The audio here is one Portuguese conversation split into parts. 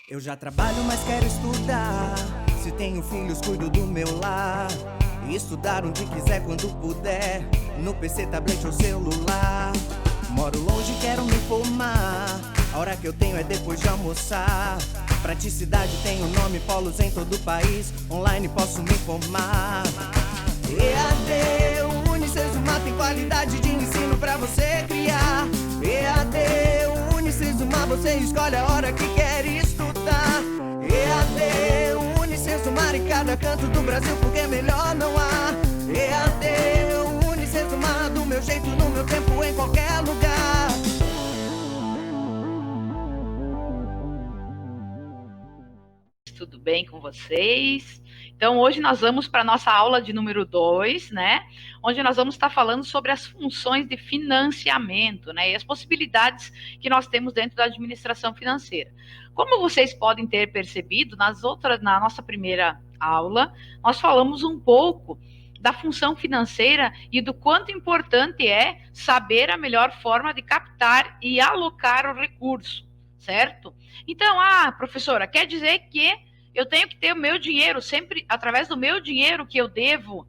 Eu já trabalho, mas quero estudar. Se tenho filhos, cuido do meu lar. E estudar onde quiser, quando puder. No PC, tablet ou celular. Moro longe, quero me formar. A hora que eu tenho é depois de almoçar. Praticidade tem o nome, polos em todo o país. Online posso me formar. EAD, Unicesumar tem qualidade de ensino pra você criar. EAD, Unicesumar, você escolhe a hora que quer estudar. EAD, Unicesumar em cada canto do Brasil, porque melhor não há. EAD, Unicesumar, do meu jeito, no meu tempo, em qualquer lugar. Tudo bem com vocês? Então, hoje nós vamos para a nossa aula de número 2, né? Onde nós vamos estar falando sobre as funções de financiamento, né? E as possibilidades que nós temos dentro da administração financeira. Como vocês podem ter percebido, na nossa primeira aula, nós falamos um pouco da função financeira e do quanto importante é saber a melhor forma de captar e alocar o recurso, certo? Então, professora, quer dizer que eu tenho que ter o meu dinheiro sempre através do meu dinheiro que eu devo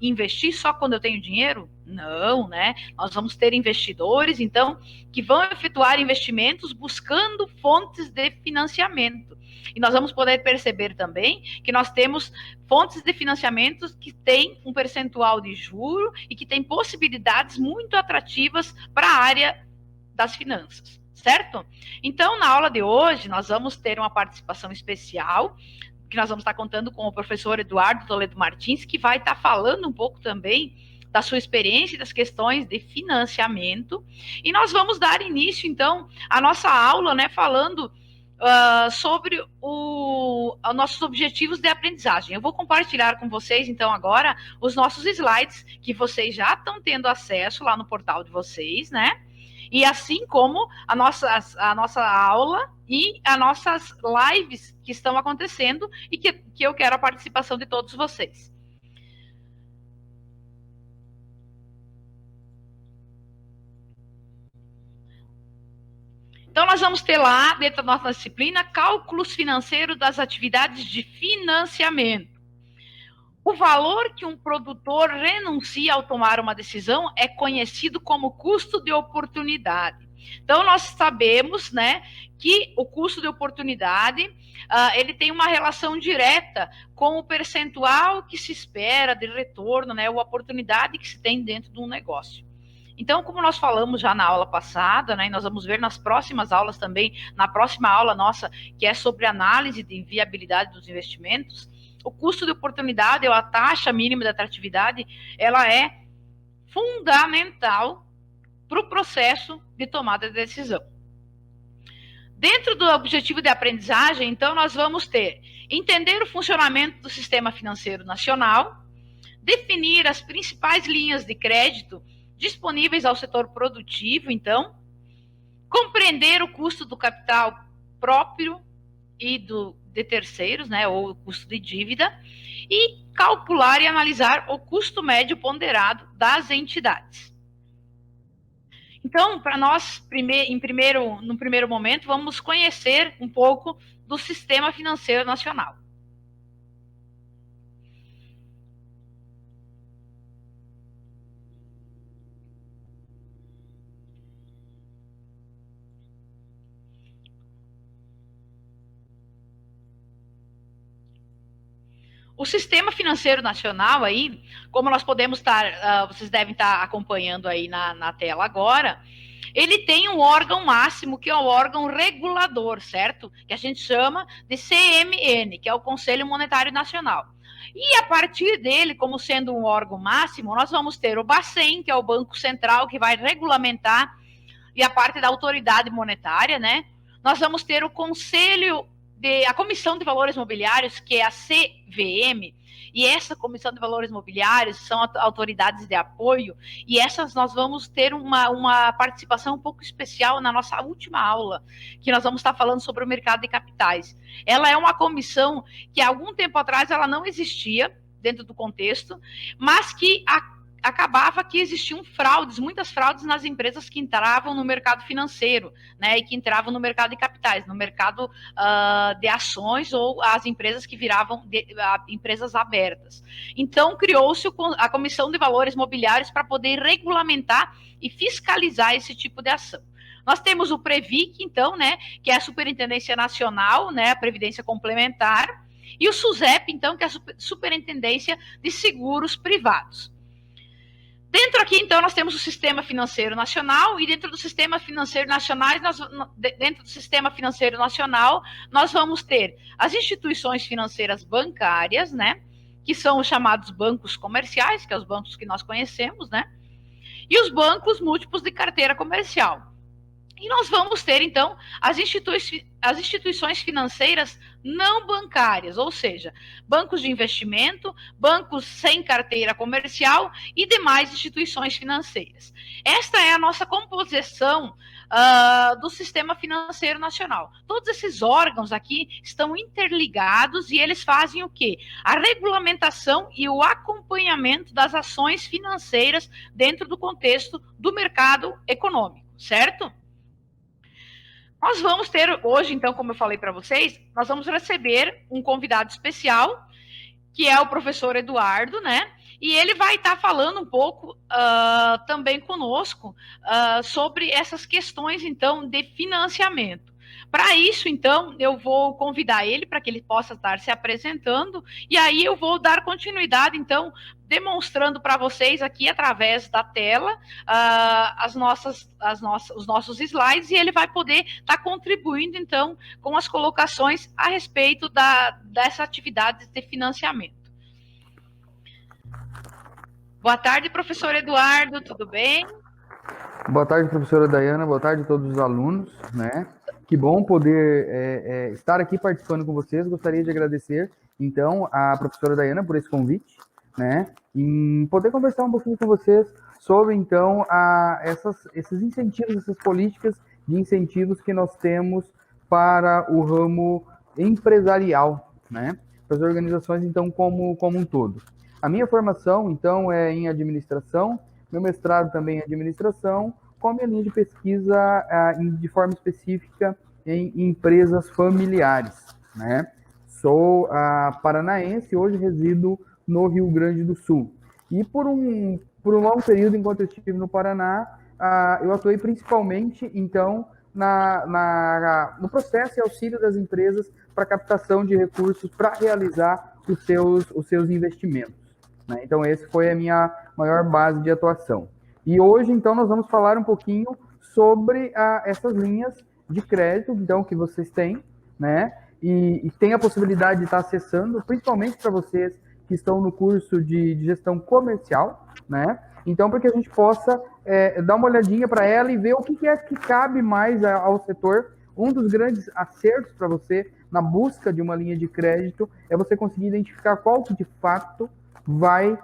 investir só quando eu tenho dinheiro? Não, né? Nós vamos ter investidores, então, que vão efetuar investimentos buscando fontes de financiamento. E nós vamos poder perceber também que nós temos fontes de financiamento que têm um percentual de juro e que têm possibilidades muito atrativas para a área das finanças, certo? Então, na aula de hoje, nós vamos ter uma participação especial, que nós vamos estar contando com o professor Eduardo Toledo Martins, que vai estar falando um pouco também da sua experiência e das questões de financiamento. E nós vamos dar início, então, à nossa aula, né, falando sobre os nossos objetivos de aprendizagem. Eu vou compartilhar com vocês, então, agora, os nossos slides, que vocês já estão tendo acesso lá no portal de vocês, né? E assim como a nossa aula e as nossas lives que estão acontecendo e que eu quero a participação de todos vocês. Então, nós vamos ter lá, dentro da nossa disciplina, cálculos financeiros das atividades de financiamento. O valor que um produtor renuncia ao tomar uma decisão é conhecido como custo de oportunidade. Então, nós sabemos, né, que o custo de oportunidade, ele tem uma relação direta com o percentual que se espera de retorno, né, ou oportunidade que se tem dentro de um negócio. Então, como nós falamos já na aula passada, né, e nós vamos ver nas próximas aulas também, na próxima aula nossa, que é sobre análise de viabilidade dos investimentos, o custo de oportunidade, ou a taxa mínima de atratividade, ela é fundamental para o processo de tomada de decisão. Dentro do objetivo de aprendizagem, então, nós vamos ter entender o funcionamento do sistema financeiro nacional, definir as principais linhas de crédito disponíveis ao setor produtivo, então, compreender o custo do capital próprio e de terceiros, né, ou o custo de dívida, e calcular e analisar o custo médio ponderado das entidades. Então, para nós, no primeiro momento, vamos conhecer um pouco do sistema financeiro nacional. O sistema financeiro nacional aí, como nós podemos estar, vocês devem estar acompanhando aí na tela agora, ele tem um órgão máximo, que é o órgão regulador, certo? Que a gente chama de CMN, que é o Conselho Monetário Nacional. E a partir dele, como sendo um órgão máximo, nós vamos ter o Bacen, que é o Banco Central, que vai regulamentar, e a parte da autoridade monetária, né? Nós vamos ter o Conselho a Comissão de Valores Mobiliários, que é a CVM, e essa Comissão de Valores Mobiliários são autoridades de apoio, e essas nós vamos ter uma participação um pouco especial na nossa última aula, que nós vamos estar falando sobre o mercado de capitais. Ela é uma comissão que há algum tempo atrás ela não existia dentro do contexto, mas que acabava que existiam fraudes, muitas fraudes nas empresas que entravam no mercado financeiro, né, e que entravam no mercado de capitais, no mercado de ações, ou as empresas que viravam empresas abertas. Então, criou-se a Comissão de Valores Mobiliários para poder regulamentar e fiscalizar esse tipo de ação. Nós temos o Previc, então, né, que é a Superintendência Nacional, né, a Previdência Complementar, e o SUSEP, então, que é a Superintendência de Seguros Privados. Dentro aqui, então, nós temos o Sistema Financeiro Nacional, e dentro do Sistema Financeiro Nacional, nós vamos ter as instituições financeiras bancárias, né, que são os chamados bancos comerciais, que são os bancos que nós conhecemos, né, e os bancos múltiplos de carteira comercial. E nós vamos ter, então, as instituições financeiras não bancárias, ou seja, bancos de investimento, bancos sem carteira comercial e demais instituições financeiras. Esta é a nossa composição do Sistema Financeiro Nacional. Todos esses órgãos aqui estão interligados e eles fazem o quê? A regulamentação e o acompanhamento das ações financeiras dentro do contexto do mercado econômico, certo? Nós vamos ter hoje, então, como eu falei para vocês, nós vamos receber um convidado especial, que é o professor Eduardo, né? E ele vai estar falando um pouco também conosco sobre essas questões, então, de financiamento. Para isso, então, eu vou convidar ele para que ele possa estar se apresentando, e aí eu vou dar continuidade, então, demonstrando para vocês aqui através da tela os nossos slides, e ele vai poder estar contribuindo, então, com as colocações a respeito dessa atividade de financiamento. Boa tarde, professor Eduardo, tudo bem? Boa tarde, professora Dayana, boa tarde a todos os alunos, né? Que bom poder estar aqui participando com vocês. Gostaria de agradecer, então, a professora Dayana por esse convite, né? E poder conversar um pouquinho com vocês sobre, então, esses incentivos, essas políticas de incentivos que nós temos para o ramo empresarial, né? Para as organizações, então, como um todo. A minha formação, então, é em administração, meu mestrado também é administração, com a minha linha de pesquisa de forma específica em empresas familiares, né? Sou paranaense, hoje resido no Rio Grande do Sul. E por um longo período, enquanto eu estive no Paraná, eu atuei principalmente, então, no processo e auxílio das empresas para captação de recursos para realizar os seus investimentos, né? Então, essa foi a minha maior base de atuação. E hoje, então, nós vamos falar um pouquinho sobre essas linhas de crédito, então, que vocês têm, né? E tem a possibilidade de estar acessando, principalmente para vocês que estão no curso de gestão comercial, né? Então, para que a gente possa dar uma olhadinha para ela e ver o que é que cabe mais ao setor. Um dos grandes acertos para você na busca de uma linha de crédito é você conseguir identificar qual que de fato vai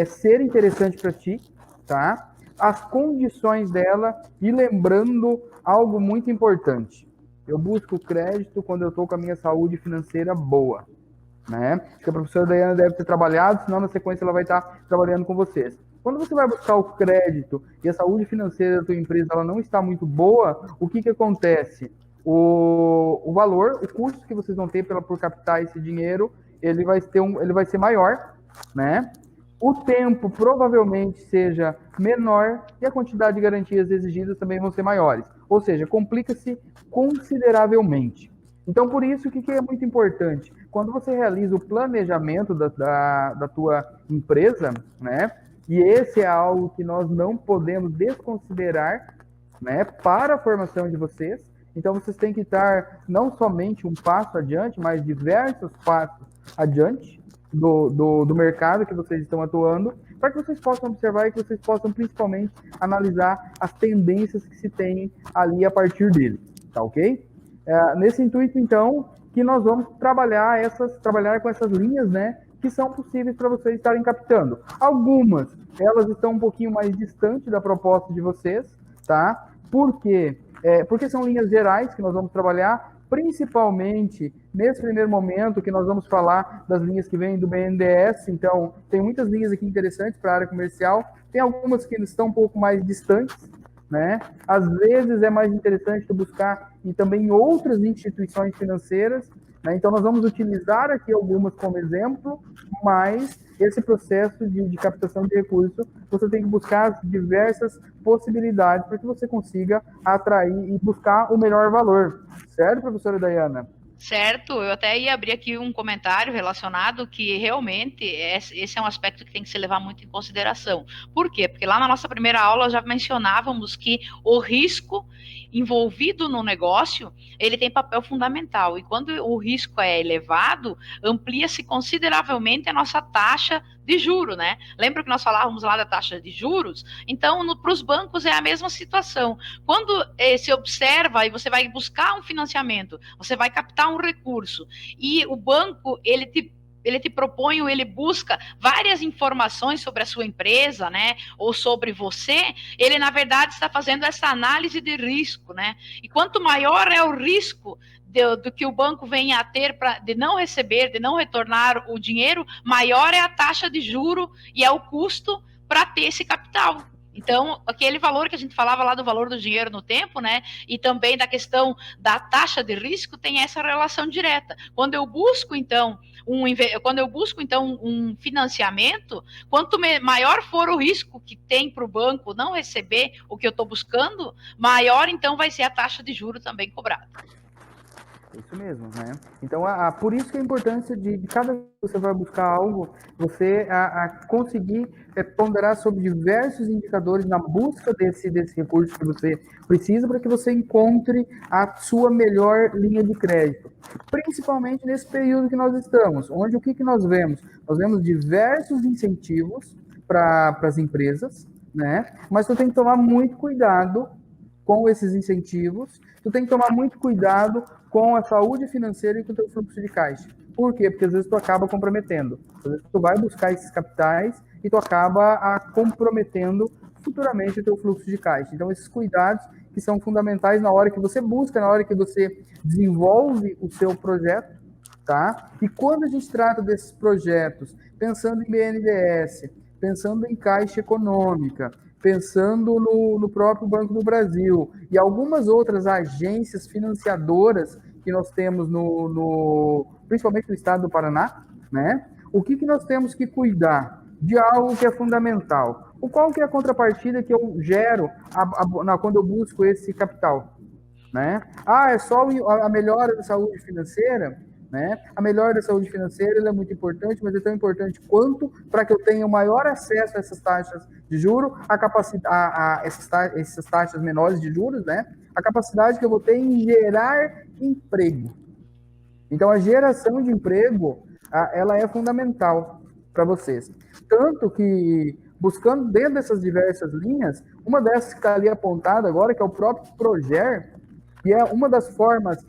ser interessante para ti, tá? As condições dela, e lembrando algo muito importante. Eu busco crédito quando eu estou com a minha saúde financeira boa, né? Acho que a professora Dayana deve ter trabalhado, senão na sequência ela vai estar trabalhando com vocês. Quando você vai buscar o crédito e a saúde financeira da tua empresa ela não está muito boa, o que acontece? O valor, o custo que vocês vão ter por captar esse dinheiro, ele vai ser maior, né? O tempo provavelmente seja menor e a quantidade de garantias exigidas também vão ser maiores. Ou seja, complica-se consideravelmente. Então, por isso, o que é muito importante? Quando você realiza o planejamento da tua empresa, né? E esse é algo que nós não podemos desconsiderar, né? Para a formação de vocês. Então, vocês têm que estar não somente um passo adiante, mas diversos passos adiante do mercado que vocês estão atuando, para que vocês possam observar e que vocês possam principalmente analisar as tendências que se tem ali a partir dele, tá ok? Nesse intuito, então, que nós vamos trabalhar com essas linhas, né, que são possíveis para vocês estarem captando. Algumas, elas estão um pouquinho mais distantes da proposta de vocês, tá? Por quê? Porque são linhas gerais que nós vamos trabalhar principalmente nesse primeiro momento que nós vamos falar das linhas que vêm do BNDES. Então, tem muitas linhas aqui interessantes para a área comercial, tem algumas que estão um pouco mais distantes, né? Às vezes é mais interessante tu buscar e também em outras instituições financeiras, né? Então, nós vamos utilizar aqui algumas como exemplo, mas esse processo de captação de recursos, você tem que buscar diversas possibilidades para que você consiga atrair e buscar o melhor valor. Certo, professora Dayana? Certo, eu até ia abrir aqui um comentário relacionado que realmente esse é um aspecto que tem que se levar muito em consideração. Por quê? Porque lá na nossa primeira aula já mencionávamos que o risco envolvido no negócio, ele tem papel fundamental. E quando o risco é elevado, amplia-se consideravelmente a nossa taxa de juro, né? Lembra que nós falávamos lá da taxa de juros? Então, para os bancos é a mesma situação. Quando se observa e você vai buscar um financiamento, você vai captar um recurso e o banco, ele te propõe ou ele busca várias informações sobre a sua empresa, né, ou sobre você, ele na verdade está fazendo essa análise de risco, né, e quanto maior é o risco do que o banco venha a ter de não receber, de não retornar o dinheiro, maior é a taxa de juro e é o custo para ter esse capital. Então, aquele valor que a gente falava lá do valor do dinheiro no tempo, né, e também da questão da taxa de risco, tem essa relação direta. Quando eu busco, então, um financiamento, quanto maior for o risco que tem para o banco não receber o que eu estou buscando, maior, então, vai ser a taxa de juro também cobrada. Isso mesmo, né? Então, por isso que a importância de cada vez que você vai buscar algo, você conseguir ponderar sobre diversos indicadores na busca desse recurso que você precisa para que você encontre a sua melhor linha de crédito. Principalmente nesse período que nós estamos, onde o que nós vemos? Nós vemos diversos incentivos para as empresas, né? Mas tu tem que tomar muito cuidado com esses incentivos, tu tem que tomar muito cuidado com a saúde financeira e com o teu fluxo de caixa. Por quê? Porque às vezes tu acaba comprometendo. Às vezes tu vai buscar esses capitais e tu acaba comprometendo futuramente o teu fluxo de caixa. Então, esses cuidados que são fundamentais na hora que você busca, na hora que você desenvolve o seu projeto, tá? E quando a gente trata desses projetos, pensando em BNDES, pensando em Caixa Econômica, pensando no próprio Banco do Brasil e algumas outras agências financiadoras que nós temos principalmente no estado do Paraná, né? O que nós temos que cuidar? De algo que é fundamental. Qual que é a contrapartida que eu gero quando eu busco esse capital? Né? É só a melhora da saúde financeira? Né? A melhora da saúde financeira é muito importante, mas é tão importante quanto para que eu tenha o maior acesso a essas taxas de juros, essas taxas menores de juros, né? A capacidade que eu vou ter em gerar emprego. Então, a geração de emprego, ela é fundamental para vocês. Tanto que, buscando dentro dessas diversas linhas, uma dessas que está ali apontada agora, que é o próprio Proger, que é uma das formas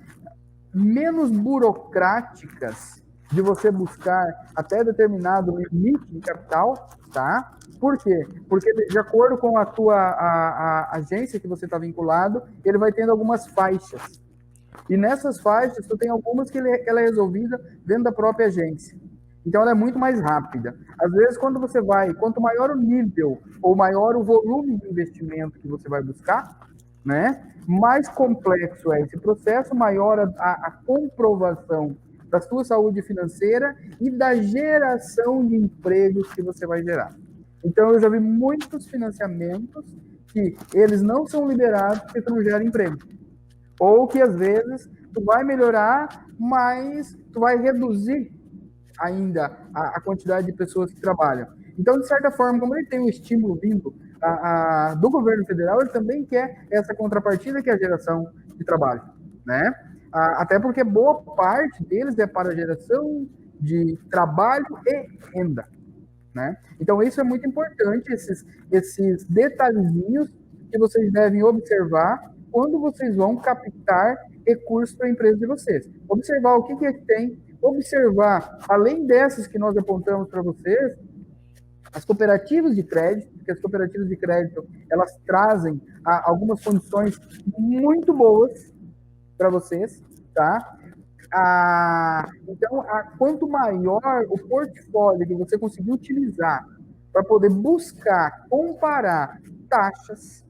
menos burocráticas de você buscar até determinado limite de capital, tá? Por quê? Porque de acordo com a tua agência que você está vinculado, ele vai tendo algumas faixas. E nessas faixas, tu tem algumas que ela é resolvida dentro da própria agência. Então, ela é muito mais rápida. Às vezes, quanto maior o nível ou maior o volume de investimento que você vai buscar, né? Mais complexo é esse processo, maior a comprovação da sua saúde financeira e da geração de empregos que você vai gerar. Então, eu já vi muitos financiamentos que eles não são liberados porque tu não gera emprego. Ou que, às vezes, tu vai melhorar, mas tu vai reduzir ainda a quantidade de pessoas que trabalham. Então, de certa forma, como ele tem um estímulo vindo do governo federal, ele também quer essa contrapartida que é a geração de trabalho, né? Até porque boa parte deles é para a geração de trabalho e renda, né? Então, isso é muito importante, esses detalhezinhos que vocês devem observar quando vocês vão captar recursos para a empresa de vocês. Observar o que tem, observar, além dessas que nós apontamos para vocês, as cooperativas de crédito, porque as cooperativas de crédito, elas trazem algumas condições muito boas para vocês, tá? Então, quanto maior o portfólio que você conseguir utilizar para poder buscar, comparar taxas,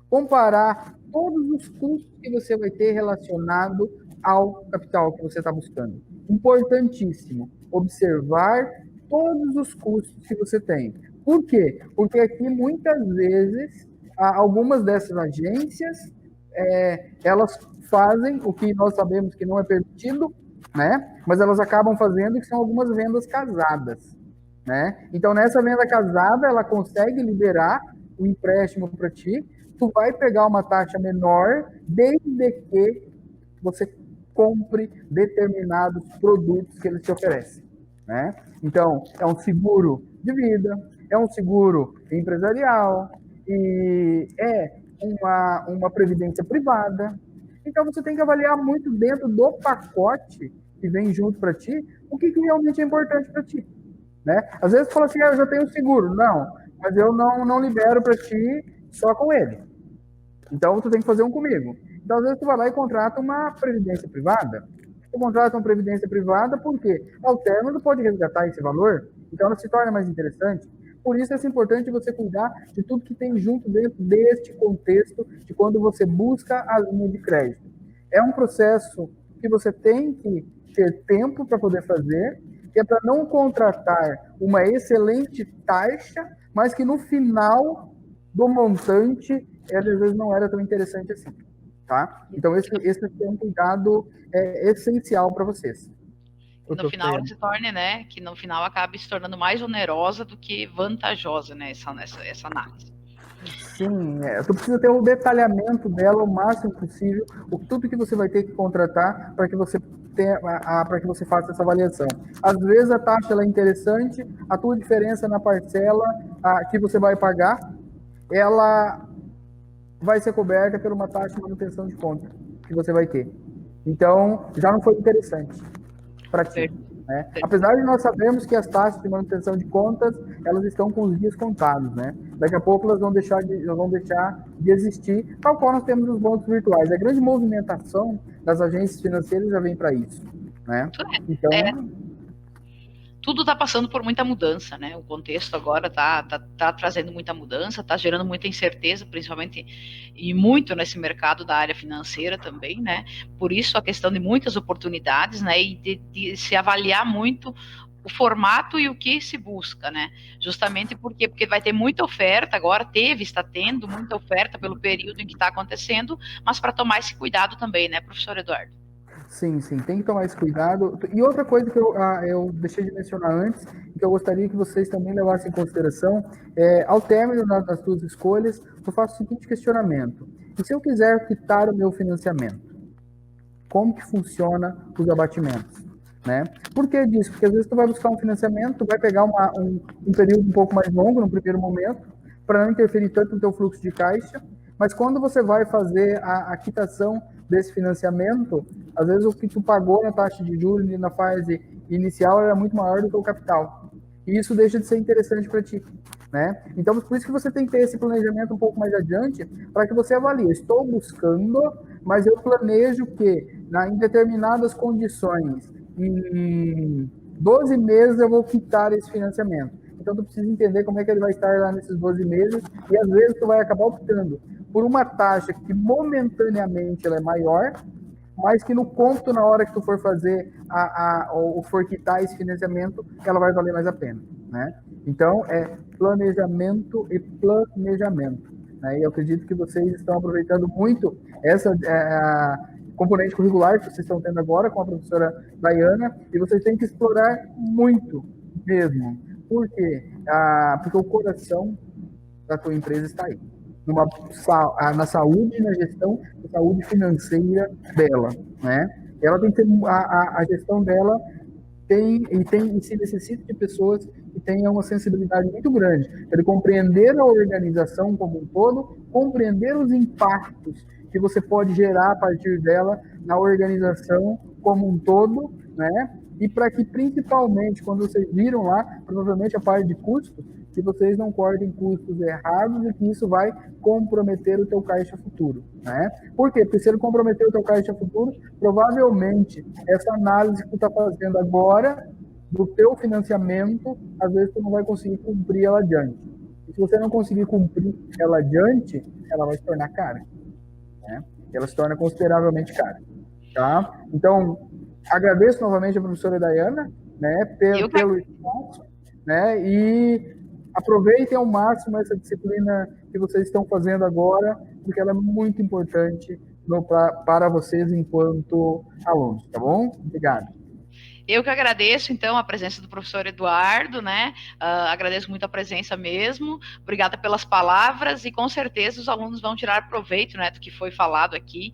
comparar todos os custos que você vai ter relacionado ao capital que você está buscando. Importantíssimo, observar todos os custos que você tem. Por quê? Porque aqui, muitas vezes, algumas dessas agências, elas fazem o que nós sabemos que não é permitido, né? Mas elas acabam fazendo, que são algumas vendas casadas, né? Então, nessa venda casada, ela consegue liberar o empréstimo para ti, tu vai pegar uma taxa menor, desde que você compre determinados produtos que eles te oferecem, né? Então, é um seguro de vida, é um seguro empresarial e é uma previdência privada. Então, você tem que avaliar muito dentro do pacote que vem junto para ti, o que realmente é importante para ti, né? Às vezes, você fala assim, eu já tenho seguro. Não, mas eu não libero para ti só com ele. Então, tu tem que fazer um comigo. Então, às vezes, tu vai lá e contrata uma previdência privada. Tu contrata uma previdência privada porque, ao término, tu pode resgatar esse valor, então ela se torna mais interessante. Por isso, é importante você cuidar de tudo que tem junto dentro deste contexto de quando você busca a linha de crédito. É um processo que você tem que ter tempo para poder fazer, que é para não contratar uma excelente taxa, mas que no final do montante, ela às vezes não era tão interessante assim, tá? Então, esse é um cuidado essencial para vocês. No final ela se torne, né, que no final acabe se tornando mais onerosa do que vantajosa, né, essa análise. Sim, tu precisa ter o detalhamento dela o máximo possível, tudo que você vai ter que contratar para que você para que você faça essa avaliação. Às vezes a taxa ela é interessante, a tua diferença na parcela que você vai pagar, ela vai ser coberta por uma taxa de manutenção de conta que você vai ter. Então, já não foi interessante para ti. Né? Apesar de nós sabermos que as taxas de manutenção de contas, elas estão com os dias contados, né? Daqui a pouco elas vão deixar de existir, tal qual nós temos os bancos virtuais. A grande movimentação das agências financeiras já vem para isso, né? Então... tudo está passando por muita mudança, né? O contexto agora tá trazendo muita mudança, está gerando muita incerteza, principalmente e muito nesse mercado da área financeira também, né? Por isso a questão de muitas oportunidades, né? E de se avaliar muito o formato e o que se busca, né? Justamente porque vai ter muita oferta agora, está tendo muita oferta pelo período em que está acontecendo, mas para tomar esse cuidado também, né, professor Eduardo? Sim, tem que tomar esse cuidado. E outra coisa que eu deixei de mencionar antes, que eu gostaria que vocês também levassem em consideração, ao término das suas escolhas, eu faço o seguinte questionamento. E se eu quiser quitar o meu financiamento? Como que funciona os abatimentos? Né? Por que disso? Porque às vezes tu vai buscar um financiamento, tu vai pegar um período um pouco mais longo no primeiro momento, para não interferir tanto no teu fluxo de caixa, mas quando você vai fazer a quitação desse financiamento, às vezes o que tu pagou na taxa de juros na fase inicial era muito maior do que o capital. E isso deixa de ser interessante para ti, né? Então, por isso que você tem que ter esse planejamento um pouco mais adiante, para que você avalie, estou buscando, mas eu planejo que, em determinadas condições, em 12 meses eu vou quitar esse financiamento. Então, tu precisa entender como é que ele vai estar lá nesses 12 meses, e às vezes tu vai acabar optando por uma taxa que momentaneamente ela é maior, mas que no cômputo, na hora que tu for fazer ou for quitar esse financiamento, ela vai valer mais a pena, né? Então, planejamento e planejamento, né? E eu acredito que vocês estão aproveitando muito essa componente curricular que vocês estão tendo agora com a professora Dayana, e vocês têm que explorar muito mesmo. Por quê? Porque o coração da tua empresa está aí. Na saúde e na gestão da saúde financeira dela, né? Ela tem que ter a gestão dela e se necessita de pessoas que tenham uma sensibilidade muito grande para compreender a organização como um todo, compreender os impactos que você pode gerar a partir dela na organização como um todo, né? E para que, principalmente, quando vocês viram lá, provavelmente a parte de custos, que vocês não cortem custos errados e que isso vai comprometer o teu caixa futuro, né? Por quê? Porque se ele comprometer o teu caixa futuro, provavelmente essa análise que tu está fazendo agora do teu financiamento, às vezes tu não vai conseguir cumprir ela adiante. E se você não conseguir cumprir ela adiante, ela vai se tornar cara, né? Ela se torna consideravelmente cara, tá? Então, agradeço novamente a professora Dayana, né, pelo espaço, né, e aproveitem ao máximo essa disciplina que vocês estão fazendo agora, porque ela é muito importante para vocês enquanto alunos, tá bom? Obrigado. Eu que agradeço, então, a presença do professor Eduardo, né? Agradeço muito a presença mesmo. Obrigada pelas palavras e, com certeza, os alunos vão tirar proveito, né, do que foi falado aqui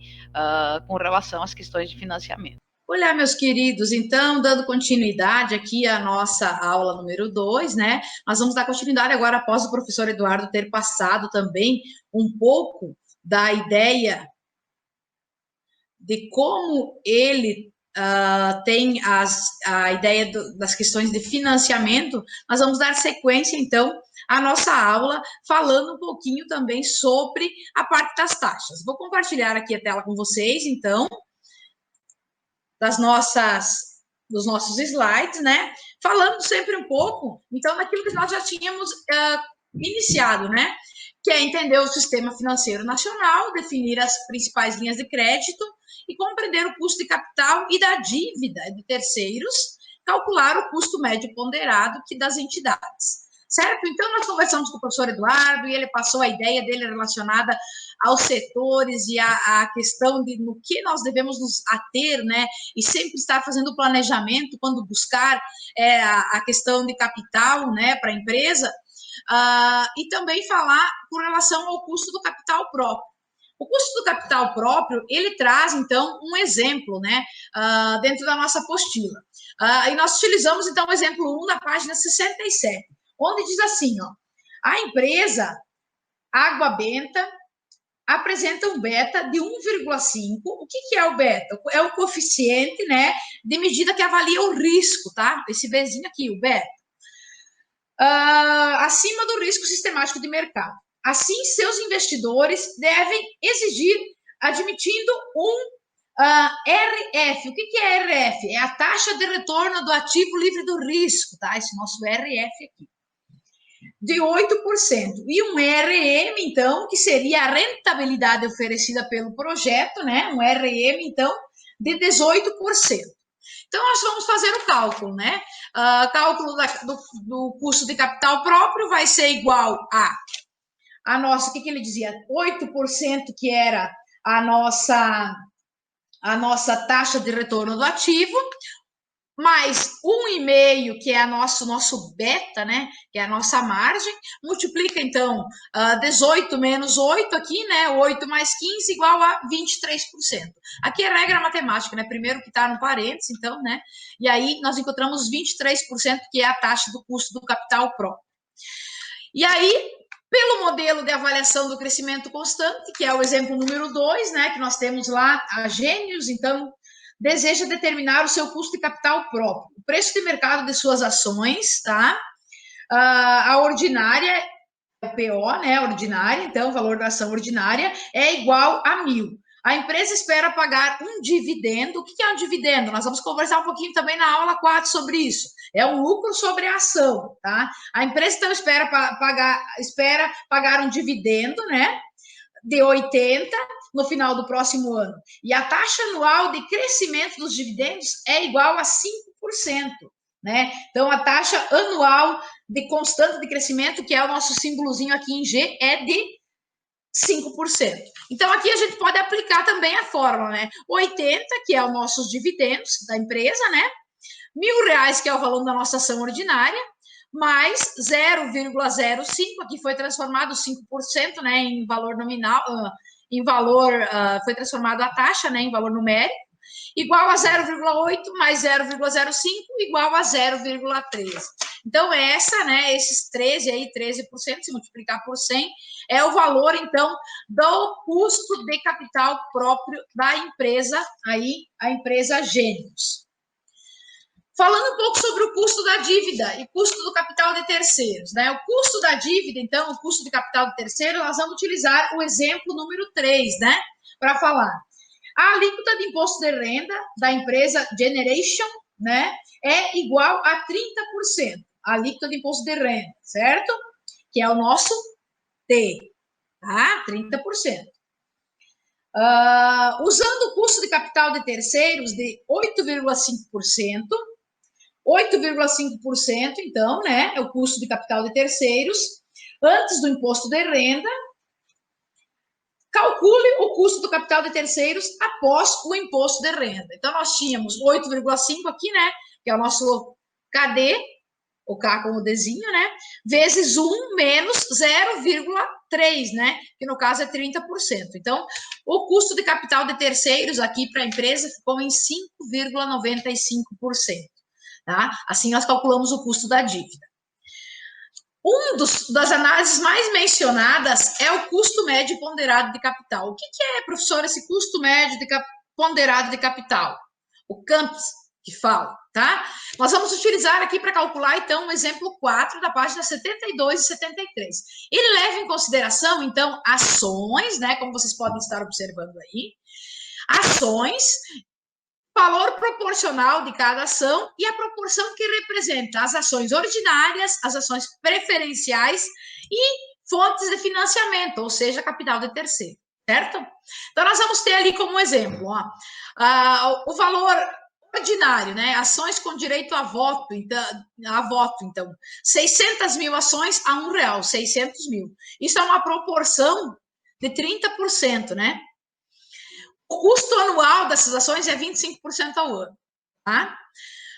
com relação às questões de financiamento. Olá, meus queridos, então, dando continuidade aqui à nossa aula número 2, né? Nós vamos dar continuidade agora após o professor Eduardo ter passado também um pouco da ideia de como ele tem a ideia das questões de financiamento. Nós vamos dar sequência, então, à nossa aula, falando um pouquinho também sobre a parte das taxas. Vou compartilhar aqui a tela com vocês, então, dos nossos slides, né? Falando sempre um pouco, então, daquilo que nós já tínhamos iniciado, né? Que é entender o sistema financeiro nacional, definir as principais linhas de crédito e compreender o custo de capital e da dívida de terceiros, calcular o custo médio ponderado das entidades. Certo? Então, nós conversamos com o professor Eduardo e ele passou a ideia dele relacionada aos setores e a questão de no que nós devemos nos ater, né? E sempre estar fazendo planejamento quando buscar a questão de capital, né, para a empresa. E também falar com relação ao custo do capital próprio. O custo do capital próprio, ele traz, então, um exemplo, né, dentro da nossa apostila. E nós utilizamos, então, o exemplo 1 da página 67, onde diz assim, ó, a empresa Água Benta apresenta um beta de 1,5. O que é o beta? É o coeficiente, né, de medida que avalia o risco, tá? Esse Bzinho aqui, o beta. Acima do risco sistemático de mercado. Assim, seus investidores devem exigir, admitindo um RF. O que é RF? É a taxa de retorno do ativo livre do risco, tá? Esse nosso RF aqui. De 8%. E um RM, então, que seria a rentabilidade oferecida pelo projeto, né? Um RM, então, de 18%. Então, nós vamos fazer o cálculo, né? Cálculo do custo de capital próprio vai ser igual a nossa, o que ele dizia? 8%, que era a nossa taxa de retorno do ativo, mais 1,5, que é nosso beta, né? Que é a nossa margem, multiplica, então, 18 menos 8 aqui, né? 8 mais 15 igual a 23%. Aqui é regra matemática, né? Primeiro que está no parênteses, então, né? E aí nós encontramos 23%, que é a taxa do custo do capital próprio. E aí, pelo modelo de avaliação do crescimento constante, que é o exemplo número 2, né? Que nós temos lá a Gênios, então, deseja determinar o seu custo de capital próprio, o preço de mercado de suas ações, tá? A ordinária, o PO, né? Ordinária, então, o valor da ação ordinária é igual a 1.000. A empresa espera pagar um dividendo. O que é um dividendo? Nós vamos conversar um pouquinho também na aula 4 sobre isso. É um lucro sobre a ação, tá? A empresa, então, espera pagar um dividendo, né? De 80 no final do próximo ano. E a taxa anual de crescimento dos dividendos é igual a 5%, né? Então, a taxa anual de constante de crescimento, que é o nosso símbolozinho aqui em G, é de 5%. Então, aqui a gente pode aplicar também a fórmula, né? 80, que é os nossos dividendos da empresa, né? R$1.000, que é o valor da nossa ação ordinária, mais 0,05, aqui foi transformado 5%, né, em valor nominal, foi transformado a taxa, né, em valor numérico, igual a 0,8 mais 0,05 igual a 0,13. Então, esses 13%, se multiplicar por 100, é o valor, então, do custo de capital próprio da empresa, aí, a empresa Gênios. Falando um pouco sobre o custo da dívida e custo do capital de terceiros, né? O custo da dívida, então, o custo de capital de terceiro, nós vamos utilizar o exemplo número 3, né? Para falar. A alíquota de imposto de renda da empresa Generation, né? É igual a 30%. A alíquota de imposto de renda, certo? Que é o nosso T, tá? 30%. Usando o custo de capital de terceiros de 8,5%, 8,5%, então, né, é o custo de capital de terceiros, antes do imposto de renda, calcule o custo do capital de terceiros após o imposto de renda. Então, nós tínhamos 8,5 aqui, né, que é o nosso KD, o K com o Dzinho, né, vezes 1 menos 0,3, né, que no caso é 30%. Então, o custo de capital de terceiros aqui para a empresa ficou em 5,95%. Tá? Assim, nós calculamos o custo da dívida. Das análises mais mencionadas é o custo médio ponderado de capital. O que é, professor, esse custo médio ponderado de capital? O CAMPS que fala, tá? Nós vamos utilizar aqui para calcular, então, o exemplo 4 da página 72 e 73. Ele leva em consideração, então, ações, né, como vocês podem estar observando aí, ações, valor proporcional de cada ação e a proporção que representa as ações ordinárias, as ações preferenciais e fontes de financiamento, ou seja, capital de terceiro, certo? Então, nós vamos ter ali como exemplo, ó, o valor ordinário, né? Ações com direito a voto, então 600 mil ações a R$1, 600 mil. Isso é uma proporção de 30%, né? O custo anual dessas ações é 25% ao ano, tá?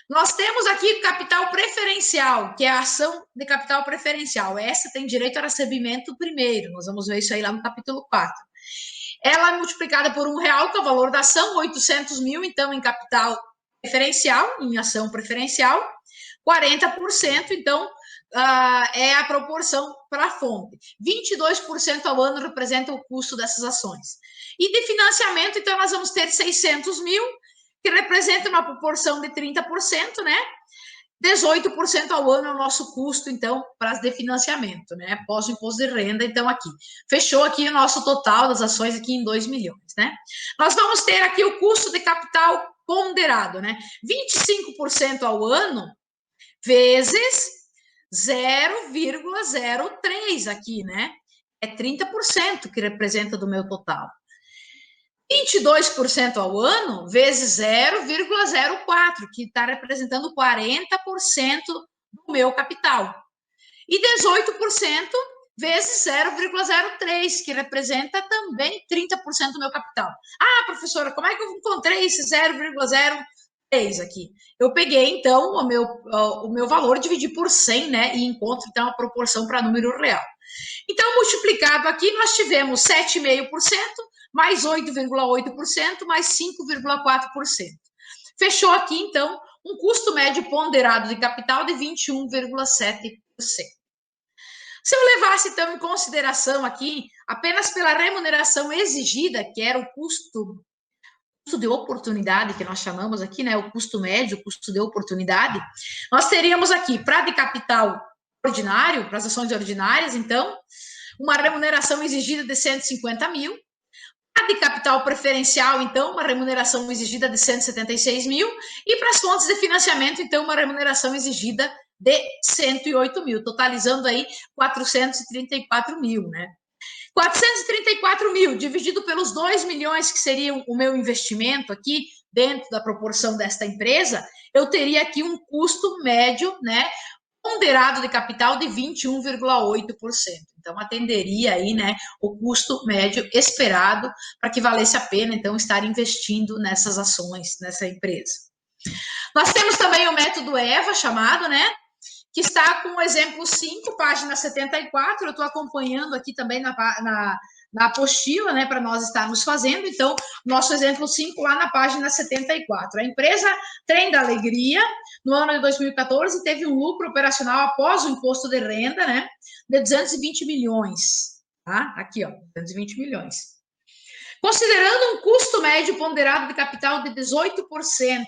Nós temos aqui capital preferencial, que é a ação de capital preferencial. Essa tem direito a recebimento primeiro. Nós vamos ver isso aí lá no capítulo 4. Ela é multiplicada por R$1, que é o valor da ação, 800 mil, então, em capital preferencial, em ação preferencial. 40%, então, é a proporção para a fonte. 22% ao ano representa o custo dessas ações. E de financiamento, então, nós vamos ter 600 mil, que representa uma proporção de 30%, né? 18% ao ano é o nosso custo, então, para as de financiamento, né? Após o imposto de renda, então, aqui. Fechou aqui o nosso total das ações aqui em 2 milhões, né? Nós vamos ter aqui o custo de capital ponderado, né? 25% ao ano, vezes 0,03 aqui, né? É 30% que representa do meu total. 22% ao ano, vezes 0,04, que está representando 40% do meu capital. E 18% vezes 0,03, que representa também 30% do meu capital. Ah, professora, como é que eu encontrei esse 0,03 aqui? Eu peguei, então, o meu valor, dividi por 100, né? E encontro, então, a proporção para número real. Então, multiplicado aqui, nós tivemos 7,5%, mais 8,8%, mais 5,4%. Fechou aqui, então, um custo médio ponderado de capital de 21,7%. Se eu levasse, então, em consideração aqui, apenas pela remuneração exigida, que era o custo de oportunidade, que nós chamamos aqui, né, o custo médio, o custo de oportunidade, nós teríamos aqui, para de capital ordinário, para as ações ordinárias, então, uma remuneração exigida de 150 mil, a de capital preferencial, então, uma remuneração exigida de 176 mil, e para as fontes de financiamento, então, uma remuneração exigida de 108 mil, totalizando aí 434 mil, né? 434 mil dividido pelos 2 milhões, que seriam o meu investimento aqui, dentro da proporção desta empresa, eu teria aqui um custo médio, né, ponderado de capital de 21,8%. Então, atenderia aí, né, o custo médio esperado para que valesse a pena, então, estar investindo nessas ações, nessa empresa. Nós temos também o método EVA, chamado, né, que está com o exemplo 5, página 74, eu estou acompanhando aqui também na apostila, né, para nós estarmos fazendo, então, nosso exemplo 5 lá na página 74. A empresa Trem da Alegria, no ano de 2014, teve um lucro operacional após o imposto de renda, né, de 220 milhões, tá? Aqui, ó, 220 milhões. Considerando um custo médio ponderado de capital de 18%,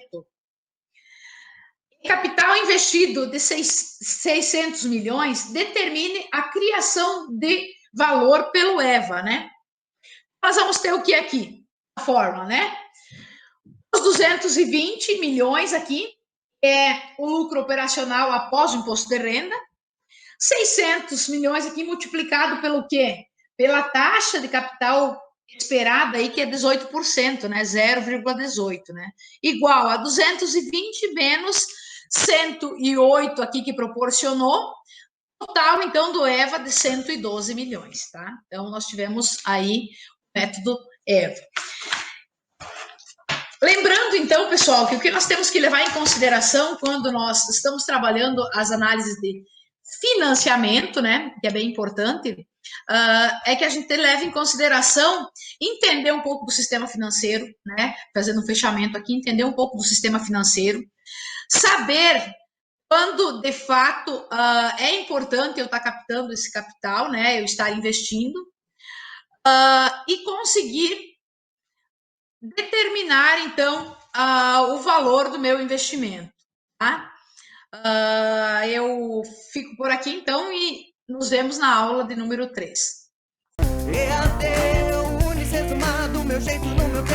capital investido de 600 milhões determine a criação de valor pelo EVA, né? Nós vamos ter o que aqui? A fórmula, né? Os 220 milhões aqui é o lucro operacional após o imposto de renda. 600 milhões aqui multiplicado pelo quê? Pela taxa de capital esperada aí, que é 18%, né? 0,18, né? Igual a 220 menos 108 aqui que proporcionou, total, então, do EVA de 112 milhões, tá? Então, nós tivemos aí o método EVA. Lembrando, então, pessoal, que o que nós temos que levar em consideração quando nós estamos trabalhando as análises de financiamento, né, que é bem importante, é que a gente leve em consideração entender um pouco do sistema financeiro, né, fazendo um fechamento aqui, entender um pouco do sistema financeiro, saber quando, de fato, é importante eu estar captando esse capital, né, eu estar investindo, e conseguir determinar, então, o valor do meu investimento, tá? Eu fico por aqui, então, e nos vemos na aula de número 3. EAD, o Unicentro, do meu jeito, no meu